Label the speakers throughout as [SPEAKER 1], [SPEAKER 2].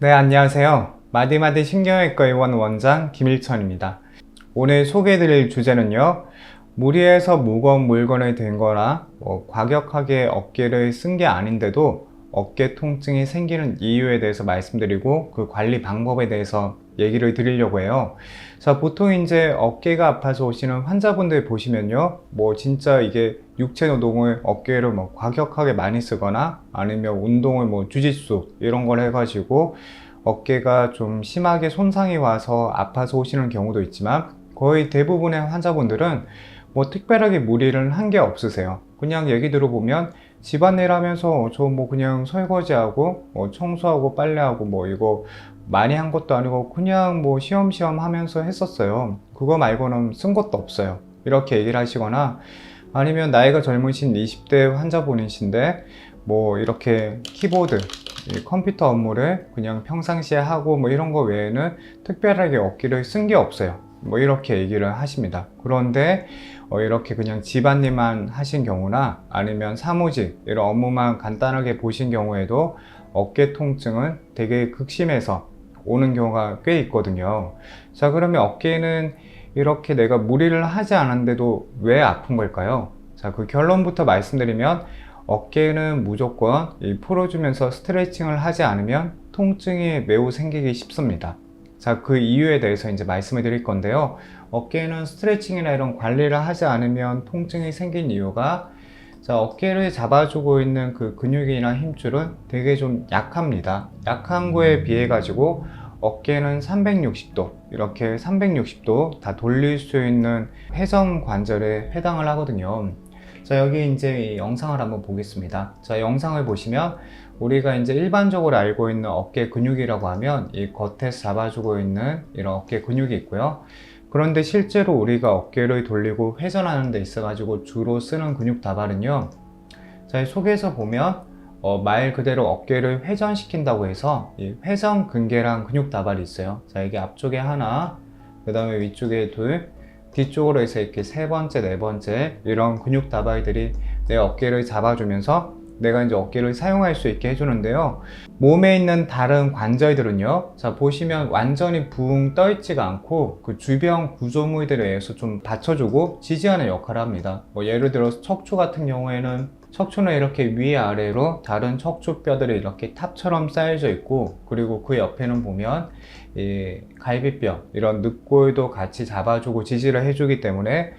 [SPEAKER 1] 네, 안녕하세요. 마디마디 신경외과 의원 원장 김일천입니다. 오늘 소개해드릴 주제는요, 무리해서 무거운 물건을 든거나 과격하게 어깨를 쓴 게 아닌데도 어깨 통증이 생기는 이유에 대해서 말씀드리고 그 관리 방법에 대해서 얘기를 드리려고 해요. 자, 보통 이제 어깨가 아파서 오시는 환자분들 보시면요, 진짜 이게 육체 노동을 어깨를 과격하게 많이 쓰거나 아니면 운동을 주짓수 이런 걸 해가지고 어깨가 좀 심하게 손상이 와서 아파서 오시는 경우도 있지만 거의 대부분의 환자분들은 특별하게 무리를 한 게 없으세요. 그냥 얘기 들어보면 집안일 하면서 저 그냥 설거지하고 청소하고 빨래하고 이거 많이 한 것도 아니고 그냥 시험시험 하면서 했었어요. 그거 말고는 쓴 것도 없어요. 이렇게 얘기를 하시거나 아니면 나이가 젊으신 20대 환자분이신데 이렇게 키보드, 컴퓨터 업무를 그냥 평상시에 하고 이런 거 외에는 특별하게 어깨를 쓴 게 없어요. 이렇게 얘기를 하십니다. 그런데 이렇게 그냥 집안일만 하신 경우나 아니면 사무직 이런 업무만 간단하게 보신 경우에도 어깨 통증은 되게 극심해서 오는 경우가 꽤 있거든요. 자, 그러면 어깨는 이렇게 내가 무리를 하지 않았는데도 왜 아픈 걸까요? 자, 그 결론부터 말씀드리면 어깨는 무조건 풀어주면서 스트레칭을 하지 않으면 통증이 매우 생기기 쉽습니다. 자, 그 이유에 대해서 이제 말씀을 드릴 건데요. 어깨는 스트레칭이나 이런 관리를 하지 않으면 통증이 생긴 이유가, 자, 어깨를 잡아주고 있는 그 근육이나 힘줄은 되게 좀 약합니다. 약한 거에 비해 가지고 어깨는 360도, 이렇게 360도 다 돌릴 수 있는 회전 관절에 해당을 하거든요. 자, 여기 이제 이 영상을 한번 보겠습니다. 자, 영상을 보시면 우리가 이제 일반적으로 알고 있는 어깨 근육이라고 하면 이 겉에서 잡아주고 있는 이런 어깨 근육이 있고요. 그런데 실제로 우리가 어깨를 돌리고 회전하는 데 있어 가지고 주로 쓰는 근육 다발은요, 자, 속에서 보면 말 그대로 어깨를 회전시킨다고 해서 이 회전 근개랑 근육 다발이 있어요. 자, 이게 앞쪽에 하나, 그 다음에 위쪽에 둘, 뒤쪽으로 해서 이렇게 세 번째, 네 번째 이런 근육 다발들이 내 어깨를 잡아주면서 내가 이제 어깨를 사용할 수 있게 해주는데요. 몸에 있는 다른 관절들은요, 자, 보시면 완전히 붕 떠 있지가 않고 그 주변 구조물들에 의해서 좀 받쳐주고 지지하는 역할을 합니다. 예를 들어서 척추 같은 경우에는 척추는 이렇게 위아래로 다른 척추뼈들이 이렇게 탑처럼 쌓여져 있고, 그리고 그 옆에는 보면 이 갈비뼈, 이런 늑골도 같이 잡아주고 지지를 해주기 때문에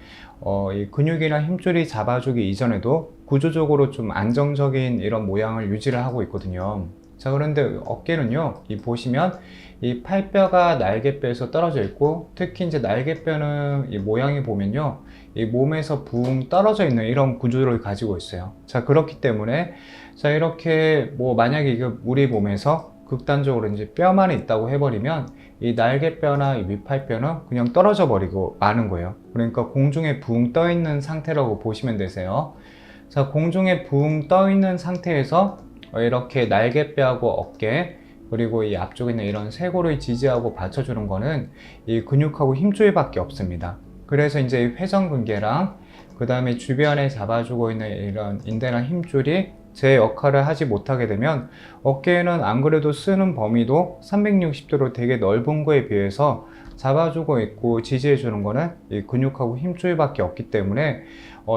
[SPEAKER 1] 이 근육이나 힘줄이 잡아주기 이전에도 구조적으로 좀 안정적인 이런 모양을 유지를 하고 있거든요. 자, 그런데 어깨는요, 보시면 이 팔뼈가 날개뼈에서 떨어져 있고, 특히 이제 날개뼈는 이 모양이 보면요, 이 몸에서 붕 떨어져 있는 이런 구조를 가지고 있어요. 자, 그렇기 때문에 자, 이렇게 만약에 이거 우리 몸에서 극단적으로 이제 뼈만 있다고 해버리면 이 날개뼈나 이 윗팔뼈는 그냥 떨어져 버리고 마는 거예요. 그러니까 공중에 붕 떠 있는 상태라고 보시면 되세요. 자, 공중에 붕 떠 있는 상태에서 이렇게 날개뼈하고 어깨, 그리고 이 앞쪽에 있는 이런 쇄골을 지지하고 받쳐주는 거는 이 근육하고 힘줄밖에 없습니다. 그래서 이제 회전근개랑 그 다음에 주변에 잡아주고 있는 이런 인대나 힘줄이 제 역할을 하지 못하게 되면 어깨는 안 그래도 쓰는 범위도 360도로 되게 넓은 거에 비해서 잡아주고 있고 지지해 주는 거는 이 근육하고 힘줄밖에 없기 때문에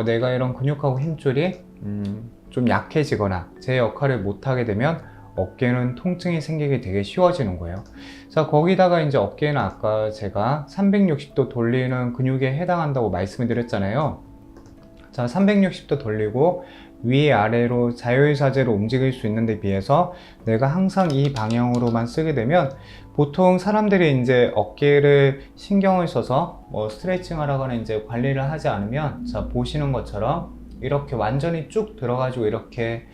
[SPEAKER 1] 내가 이런 근육하고 힘줄이 좀 약해지거나 제 역할을 못하게 되면 어깨는 통증이 생기기 되게 쉬워지는 거예요. 자, 거기다가 이제 어깨는 아까 제가 360도 돌리는 근육에 해당한다고 말씀을 드렸잖아요. 자, 360도 돌리고 위아래로 자유자재로 움직일 수 있는 데 비해서 내가 항상 이 방향으로만 쓰게 되면 보통 사람들이 이제 어깨를 신경을 써서 스트레칭 하거나 이제 관리를 하지 않으면, 자, 보시는 것처럼 이렇게 완전히 쭉 들어가지고 이렇게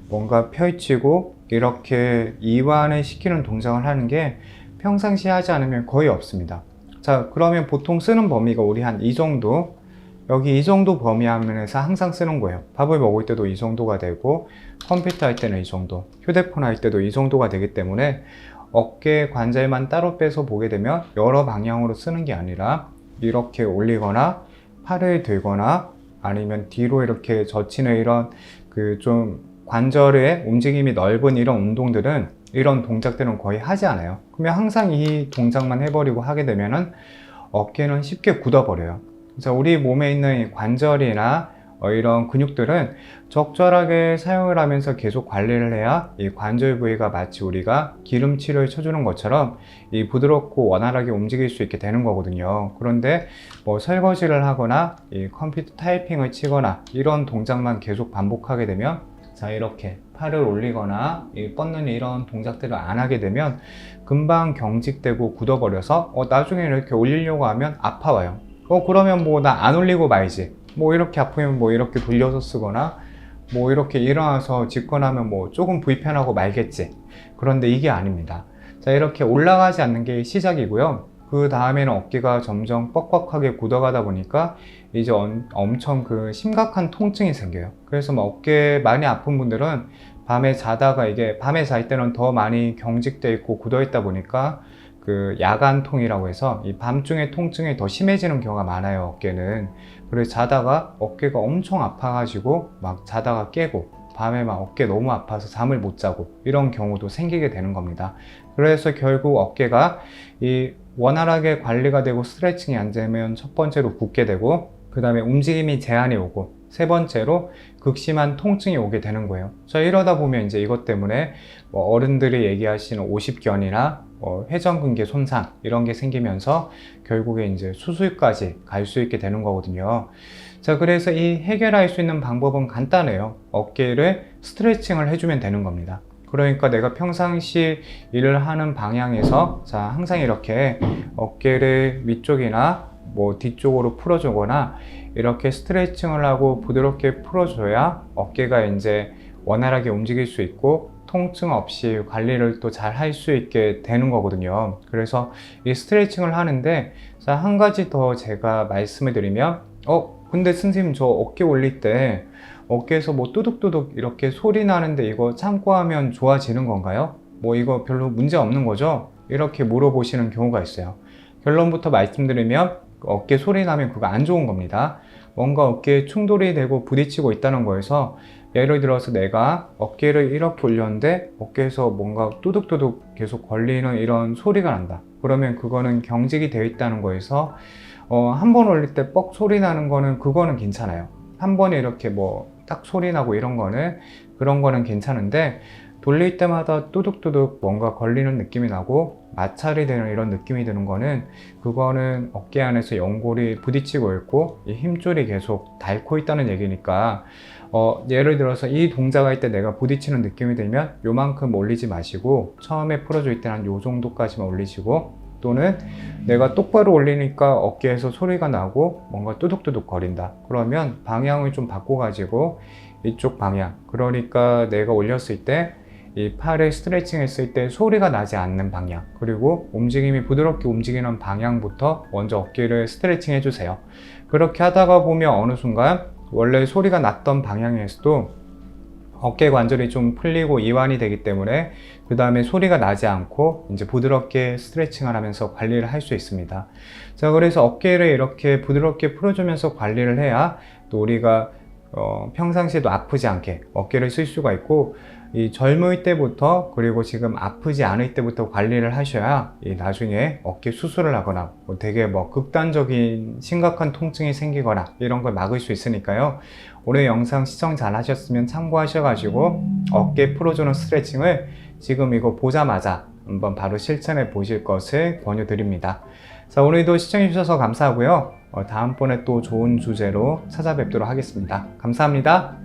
[SPEAKER 1] 뭔가 펼치고 이렇게 이완을 시키는 동작을 하는 게 평상시에 하지 않으면 거의 없습니다. 자, 그러면 보통 쓰는 범위가 우리 한 이 정도, 여기 이 정도 범위 하면서 항상 쓰는 거예요. 밥을 먹을 때도 이 정도가 되고, 컴퓨터 할 때는 이 정도, 휴대폰 할 때도 이 정도가 되기 때문에 어깨 관절만 따로 빼서 보게 되면 여러 방향으로 쓰는 게 아니라 이렇게 올리거나 팔을 들거나 아니면 뒤로 이렇게 젖히는 이런 그 좀 관절의 움직임이 넓은 이런 운동들은 이런 동작들은 거의 하지 않아요. 그러면 항상 이 동작만 해버리고 하게 되면은 어깨는 쉽게 굳어버려요. 그래서 우리 몸에 있는 이 관절이나 이런 근육들은 적절하게 사용을 하면서 계속 관리를 해야 이 관절 부위가 마치 우리가 기름칠을 쳐주는 것처럼 이 부드럽고 원활하게 움직일 수 있게 되는 거거든요. 그런데 뭐 설거지를 하거나 이 컴퓨터 타이핑을 치거나 이런 동작만 계속 반복하게 되면, 자, 이렇게 팔을 올리거나 뻗는 이런 동작들을 안 하게 되면 금방 경직되고 굳어버려서 나중에 이렇게 올리려고 하면 아파와요. 그러면 뭐 나 안 올리고 말지, 뭐 이렇게 아프면 뭐 이렇게 돌려서 쓰거나 뭐 이렇게 일어나서 짚거나 하면 뭐 조금 불편하고 말겠지. 그런데 이게 아닙니다. 자, 이렇게 올라가지 않는 게 시작이고요. 그 다음에는 어깨가 점점 뻑뻑하게 굳어가다 보니까 이제 엄청 그 심각한 통증이 생겨요. 그래서 뭐 어깨 많이 아픈 분들은 밤에 자다가, 이게 밤에 잘 때는 더 많이 경직돼 있고 굳어 있다 보니까 그 야간통이라고 해서 이 밤중에 통증이 더 심해지는 경우가 많아요, 어깨는. 그래서 자다가 어깨가 엄청 아파가지고 막 자다가 깨고 밤에 막 어깨 너무 아파서 잠을 못 자고 이런 경우도 생기게 되는 겁니다. 그래서 결국 어깨가 이 원활하게 관리가 되고 스트레칭이 안 되면 첫 번째로 붓게 되고, 그 다음에 움직임이 제한이 오고, 세 번째로 극심한 통증이 오게 되는 거예요. 자, 이러다 보면 이제 이것 때문에 뭐 어른들이 얘기하시는 오십견이나 회전근개 손상 이런 게 생기면서 결국에 이제 수술까지 갈 수 있게 되는 거거든요. 자, 그래서 이 해결할 수 있는 방법은 간단해요. 어깨를 스트레칭을 해주면 되는 겁니다. 그러니까 내가 평상시 일을 하는 방향에서, 자, 항상 이렇게 어깨를 위쪽이나 뭐 뒤쪽으로 풀어주거나 이렇게 스트레칭을 하고 부드럽게 풀어줘야 어깨가 이제 원활하게 움직일 수 있고 통증 없이 관리를 또 잘 할 수 있게 되는 거거든요. 그래서 이 스트레칭을 하는데, 자, 한 가지 더 제가 말씀을 드리면, 근데 선생님 저 어깨 올릴 때 어깨에서 뭐 뚜둑뚜둑 이렇게 소리 나는데 이거 참고 하면 좋아지는 건가요? 뭐 이거 별로 문제 없는 거죠? 이렇게 물어보시는 경우가 있어요. 결론부터 말씀드리면 어깨 소리 나면 그거 안 좋은 겁니다. 뭔가 어깨에 충돌이 되고 부딪히고 있다는 거에서, 예를 들어서 내가 어깨를 이렇게 올렸는데 어깨에서 뭔가 뚜둑뚜둑 계속 걸리는 이런 소리가 난다. 그러면 그거는 경직이 되어 있다는 거에서 한 번 올릴 때 뻑 소리 나는 거는 그거는 괜찮아요. 한 번에 이렇게 뭐 딱 소리 나고 이런 거는, 그런 거는 괜찮은데, 돌릴 때마다 뚜둑뚜둑 뭔가 걸리는 느낌이 나고 마찰이 되는 이런 느낌이 드는 거는, 그거는 어깨 안에서 연골이 부딪히고 있고 이 힘줄이 계속 닳고 있다는 얘기니까, 예를 들어서 이 동작을 할 때 내가 부딪히는 느낌이 들면 요만큼 올리지 마시고 처음에 풀어줄 때는 한 요 정도까지만 올리시고, 또는 내가 똑바로 올리니까 어깨에서 소리가 나고 뭔가 뚜둑뚜둑 거린다. 그러면 방향을 좀 바꿔가지고 이쪽 방향, 그러니까 내가 올렸을 때 이 팔을 스트레칭 했을 때 소리가 나지 않는 방향, 그리고 움직임이 부드럽게 움직이는 방향부터 먼저 어깨를 스트레칭 해주세요. 그렇게 하다가 보면 어느 순간 원래 소리가 났던 방향에서도 어깨 관절이 좀 풀리고 이완이 되기 때문에 그 다음에 소리가 나지 않고 이제 부드럽게 스트레칭을 하면서 관리를 할 수 있습니다. 자, 그래서 어깨를 이렇게 부드럽게 풀어주면서 관리를 해야 또 우리가 평상시에도 아프지 않게 어깨를 쓸 수가 있고, 이 젊을 때부터, 그리고 지금 아프지 않을 때부터 관리를 하셔야 이 나중에 어깨 수술을 하거나 뭐 되게 뭐 극단적인 심각한 통증이 생기거나 이런 걸 막을 수 있으니까요. 오늘 영상 시청 잘 하셨으면 참고하셔가지고 어깨 풀어주는 스트레칭을 지금 이거 보자마자 한번 바로 실천해 보실 것을 권유드립니다. 자, 오늘도 시청해 주셔서 감사하고요. 다음번에 또 좋은 주제로 찾아뵙도록 하겠습니다. 감사합니다.